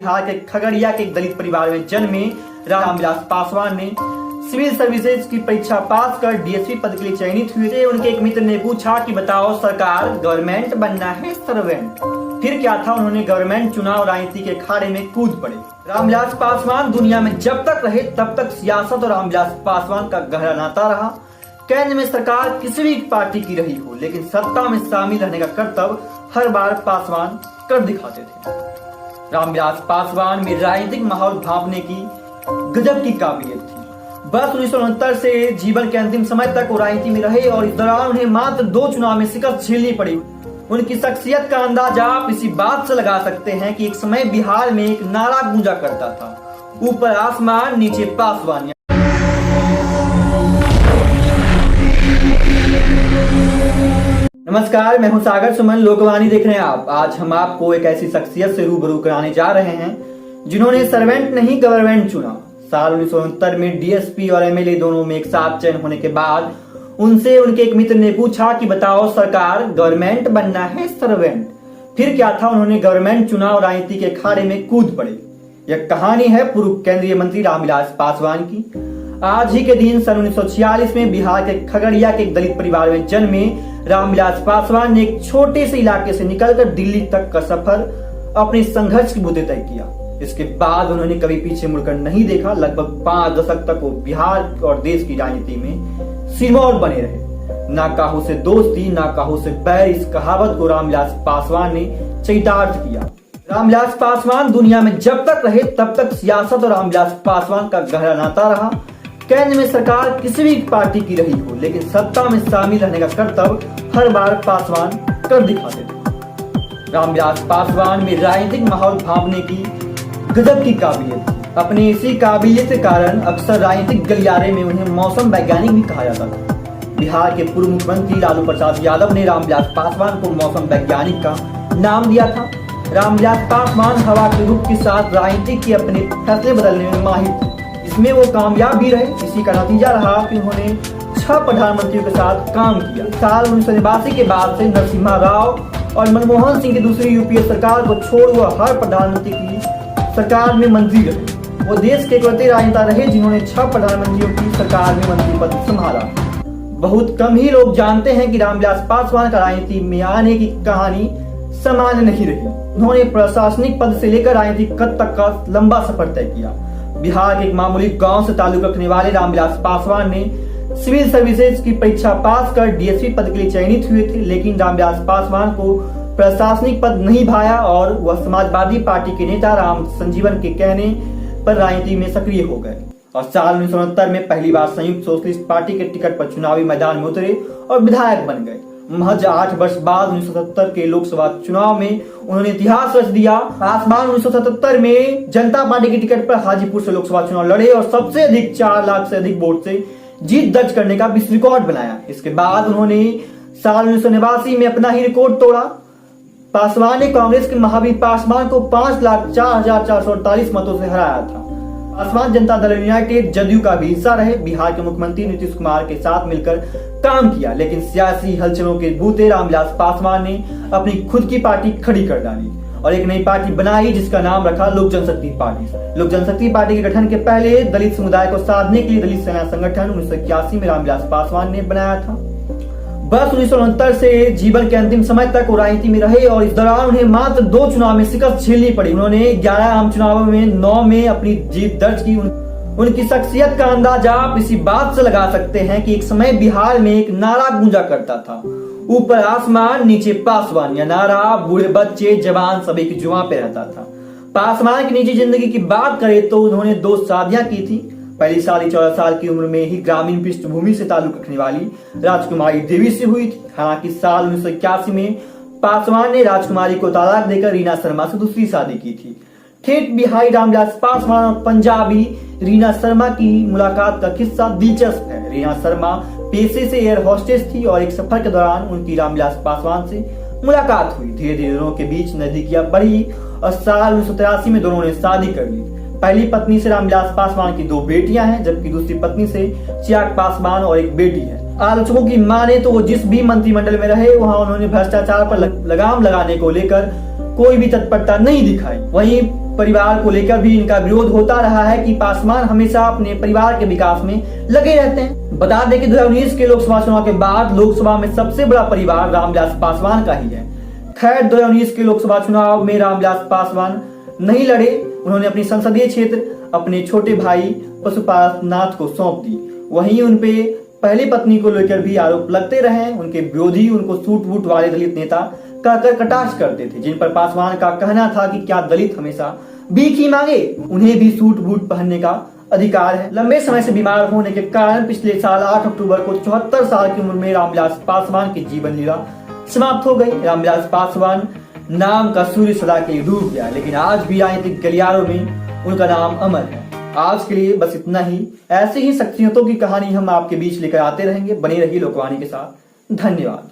बिहार के खगड़िया के एक दलित परिवार में जन्मे रामविलास पासवान ने सिविल सर्विसेज की परीक्षा पास कर डीएसपी पद के लिए चयनित हुए थे। उनके एक मित्र ने पूछा कि बताओ सरकार, गवर्नमेंट बनना है सर्वेंट। फिर क्या था, उन्होंने गवर्नमेंट चुना और राजनीति के अखाड़े में कूद पड़े। रामविलास पासवान दुनिया में जब तक रहे तब तक सियासत और रामविलास पासवान का गहरा नाता रहा। केंद्र में सरकार किसी भी पार्टी की रही हो, लेकिन सत्ता में शामिल रहने का कर्तव्य हर बार पासवान कर दिखाते थे। रामविलास पासवान में राजनीतिक माहौल भांपने की गजब की काबिलियत थी। बस 1969 से जीवन के अंतिम समय तक वो राजनीति में रहे और इस दौरान उन्हें मात्र 2 चुनाव में शिकस्त झेलनी पड़ी। उनकी शख्सियत का अंदाजा आप इसी बात से लगा सकते हैं कि एक समय बिहार में एक नारा गूंजा करता था, ऊपर आसमान नीचे पासवान। नमस्कार, मैं हूं सागर सुमन, लोकवाणी देख रहे हैं आप। आज हम आपको एक ऐसी शख्सियत से रूबरू कराने जा रहे हैं जिन्होंने सर्वेंट नहीं गवर्नमेंट चुना। साल 1969 में डीएसपी और एमएलए दोनों में एक साथ चयन होने के बाद उनसे उनके एक मित्र ने पूछा कि बताओ सरकार, गवर्नमेंट बनना है सर्वेंट। फिर क्या था, उन्होंने गवर्नमेंट चुना और राजनीति के अखाड़े में कूद पड़े। यह कहानी है पूर्व केंद्रीय मंत्री रामविलास पासवान की। आज ही के दिन सन 1946 में बिहार के खगड़िया के एक दलित परिवार में जन्मे रामविलास पासवान ने एक छोटे से इलाके से निकलकर दिल्ली तक का सफर अपने संघर्ष के बूते तय किया। इसके बाद उन्होंने कभी पीछे मुड़कर नहीं देखा। लगभग 5 दशक तक वो बिहार और देश की राजनीति में सिरमौर बने रहे। ना काहू से दोस्ती, ना काहू से बैर, इस कहावत को रामविलास पासवान ने चरितार्थ किया। रामविलास पासवान दुनिया में जब तक रहे तब तक सियासत और रामविलास पासवान का गहरा नाता रहा। केंद्र में सरकार किसी भी पार्टी की रही हो, लेकिन सत्ता में शामिल रहने का कर्तव्य हर बार पासवान कर दिखाते थे। रामविलास पासवान में राजनीतिक माहौल भांपने की गजब की काबिलियत थी। अपनी इसी काबिलियत के कारण अक्सर राजनीतिक गलियारे में उन्हें मौसम वैज्ञानिक भी कहा जाता था। बिहार के पूर्व मुख्यमंत्री लालू प्रसाद यादव ने रामविलास पासवान को मौसम वैज्ञानिक का नाम दिया था। रामविलास पासवान हवा के रुख के साथ राजनीति के अपने फैसले बदलने में माहिर थे। इसमें वो कामयाब भी रहे। इसी का नतीजा रहा कि उन्होंने 6 प्रधानमंत्रियों के साथ काम किया। साल 1989 के बाद से नरसिम्हा राव और मनमोहन सिंह की दूसरी यूपीए सरकार को छोड़ वह हर प्रधानमंत्री की सरकार में मंत्री रहे। वो देश के इकलौते राजनेता रहे जिन्होंने 6 प्रधानमंत्रियों की सरकार में मंत्री पद संभाला। बहुत कम ही लोग जानते हैं कि रामविलास पासवान का राजनीति में आने की कहानी सामान्य नहीं रही। उन्होंने प्रशासनिक पद से लेकर राजनीतिक पद तक का लंबा सफर तय किया। बिहार के एक मामूली गांव से ताल्लुक रखने वाले रामविलास पासवान ने सिविल सर्विसेज की परीक्षा पास कर डीएसपी पद के लिए चयनित हुए थे, लेकिन रामविलास पासवान को प्रशासनिक पद नहीं भाया और वह समाजवादी पार्टी के नेता राम संजीवन के कहने पर राजनीति में सक्रिय हो गए और साल 1969 में पहली बार संयुक्त सोशलिस्ट पार्टी के टिकट पर चुनावी मैदान में उतरे और विधायक बन गए। महज 8 वर्ष बाद 1977 के लोकसभा चुनाव में उन्होंने इतिहास रच दिया। पासवान 1977 में जनता पार्टी के टिकट पर हाजीपुर से लोकसभा चुनाव लड़े और सबसे अधिक 4 लाख से अधिक वोट से जीत दर्ज करने का विश्व रिकॉर्ड बनाया। इसके बाद उन्होंने साल 1989 में अपना ही रिकॉर्ड तोड़ा। पासवान ने कांग्रेस के महावीर पासवान को 5,04,448 मतों से हराया था। पासवान जनता दल यूनाइटेड जदयू का भी हिस्सा रहे। बिहार के मुख्यमंत्री नीतीश कुमार के साथ मिलकर काम किया, लेकिन सियासी हलचलों के बूते रामविलास पासवान ने अपनी खुद की पार्टी खड़ी कर डाली और एक नई पार्टी बनाई जिसका नाम रखा लोक जनशक्ति पार्टी। लोक जनशक्ति पार्टी के गठन के पहले दलित समुदाय को साधने के लिए दलित सेना संगठन 1981 में रामविलास पासवान ने बनाया था। बस 1969 से जीवन के अंतिम समय तक वो राजनीति में रहे और इस दौरान उन्हें मात्र 2 चुनाव में शिकस्त झेलनी पड़ी। उन्होंने 11 आम चुनावों में 9 में अपनी जीत दर्ज की। उनकी शख्सियत का अंदाजा आप इसी बात से लगा सकते हैं कि एक समय बिहार में एक नारा गूंजा करता था, ऊपर आसमान नीचे पासवान। यह नारा बूढ़े बच्चे जवान सभी की जुबान पे रहता था। पासवान की निजी जिंदगी की बात करें तो उन्होंने 2 शादियां की थी। पहली शादी 14 साल की उम्र में ही ग्रामीण पृष्ठभूमि से ताल्लुक रखने वाली राजकुमारी देवी से हुई थी। हालांकि साल 1981 में पासवान ने राजकुमारी को तलाक देकर रीना शर्मा से दूसरी शादी की थी। ठेठ बिहारी रामविलास पासवान और पंजाबी रीना शर्मा की मुलाकात का किस्सा दिलचस्प है। रीना शर्मा पेशे से एयर होस्टेस थी और एक सफर के दौरान उनकी रामविलास पासवान से मुलाकात हुई। धीरे धीरे दोनों के बीच नजदीकियां बढ़ी और साल 1983 में दोनों ने शादी कर ली। पहली पत्नी से रामविलास पासवान की 2 बेटियां हैं, जबकि दूसरी पत्नी से चिराग पासवान और एक बेटी है। आलोचकों की माने तो वो जिस भी मंत्रिमंडल में रहे वहां उन्होंने भ्रष्टाचार पर लगाम लगाने को लेकर कोई भी तत्परता नहीं दिखाई। वहीं परिवार को लेकर भी इनका विरोध होता रहा है कि पासवान हमेशा अपने परिवार के विकास में लगे रहते हैं। बता दें कि 2019 के लोकसभा चुनाव के बाद लोकसभा में सबसे बड़ा परिवार रामविलास पासवान का ही है। खैर 2019 के लोकसभा चुनाव में रामविलास पासवान नहीं लड़े। उन्होंने अपनी संसदीय क्षेत्र अपने छोटे भाई पशुपति नाथ को सौंप दी। वहीं उनपे पहली पत्नी को लेकर भी आरोप लगते रहे। उनके विरोधी उनको सूट बूट वाले दलित नेता कहकर कटाक्ष करते थे, जिन पर पासवान का कहना था कि क्या दलित हमेशा भीख ही मांगे, उन्हें भी सूट बूट पहनने का अधिकार है। लंबे समय से बीमार होने के कारण पिछले साल 8 अक्टूबर को 74 साल की उम्र में रामविलास पासवान की जीवन लीला समाप्त हो गई। रामविलास पासवान नाम का सूर्य सदा के लिए डूब गया, लेकिन आज भी राजनीतिक गलियारों में उनका नाम अमर है। आज के लिए बस इतना ही। ऐसी ही शख्सियतों की कहानी हम आपके बीच लेकर आते रहेंगे। बने रहिए लोकवाणी के साथ। धन्यवाद।